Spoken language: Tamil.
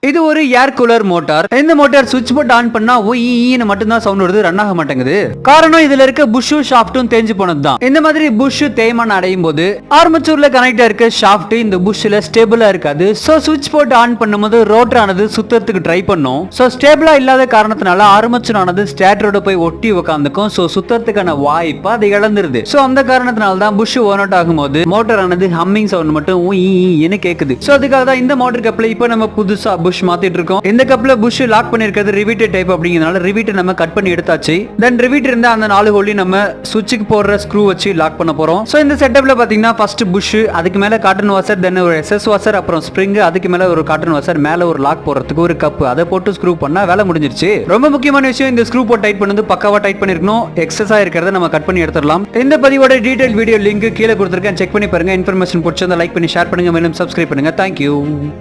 இது ஒரு ஏர் கூலர் மோட்டார். இந்த மோட்டார் சுவிட்ச் போர்ட் ஆன் பண்ணா ஈன்னு மட்டும் தான் சவுண்ட் வருது, ரன் ஆக மாட்டேங்குது. காரணம் இதுல இருக்க புஷ்ஷும் ஷாஃப்ட்டும் தேஞ்சு போனது தான். இந்த மாதிரி புஷ் தேய்மானம் அடையும் போது ஆர்மச்சூர்ல கனெக்ட் இருக்க ஷாஃப்ட் இந்த புஷ்ல ஸ்டேபிளா இருக்காது. சோ சுவிட்ச் போர்ட் ஆன் பண்ணும்போது ரோட்டர் ஆனது சுத்தறதுக்கு ட்ரை பண்ணும். சோ ஸ்டேபிளா இல்லாத காரணத்தினால ஆர்மச்சூர் ஆனது ஸ்டேட்டரோட போய் ஒட்டி உட்காந்துக்கும். சோ சுத்தறதுக்கான வாய்ப்பு அது இழந்துருது. சோ அந்த காரணத்தினால தான் புஷ் ஓன் அவுட் ஆகும்போது மோட்டார் ஆனது ஹம்மிங் சவுண்ட் மட்டும் ஈன்னு கேக்குது. சோ அதுக்காக தான் இந்த மோட்டார் கப்ல இப்போ நம்ம புதுசா புஷ் மாத்திட்டு இருக்கோம். இந்த கப்ல புஷ் லாக் பண்ணிருக்கிறது ரிவீட்டட் டைப் அப்படிங்கறதுனால ரிவீட்டை நம்ம கட் பண்ணி எடுத்தாச்சு. தென் ரிவீட் இருந்தா அந்த 4 ஹோல்லையும் நம்ம சுவிட்சுக்கு போடுற ஸ்க்ரூ வச்சு லாக் பண்ண போறோம். சோ இந்த செட்டப்ல பாத்தீங்கன்னா ஃபர்ஸ்ட் புஷ், அதுக்கு மேல காட்டன் வாஷர், தென் ஒரு எஸ்எஸ் வாஷர், அப்புறம் ஸ்ப்ரிங், அதுக்கு மேல ஒரு காட்டன் வாஷர், மேல ஒரு லாக் போடுறதுக்கு ஒரு கப், அதை போட்டு ஸ்க்ரூ பண்ணா வேலை முடிஞ்சிருச்சு. ரொம்ப முக்கியமான விஷயம், இந்த ஸ்க்ரூ போட்டு டைட் பண்ணது பக்காவா டைட் பண்ணிருக்கணும். எக்ஸஸா இருக்கிறத நம்ம கட் பண்ணி எடுத்துடலாம். இந்த பதிவோட டீடைல் வீடியோ லிங்க் கீழே கொடுத்திருக்கேன், செக் பண்ணி பாருங்க. இன்ஃபர்மேஷன் பிடிச்சிருந்தா லைக் பண்ணி ஷேர் பண்ணுங்க, மேலும் சப்ஸ்கிரைப் பண்ணுங்க. தேங்க்யூ.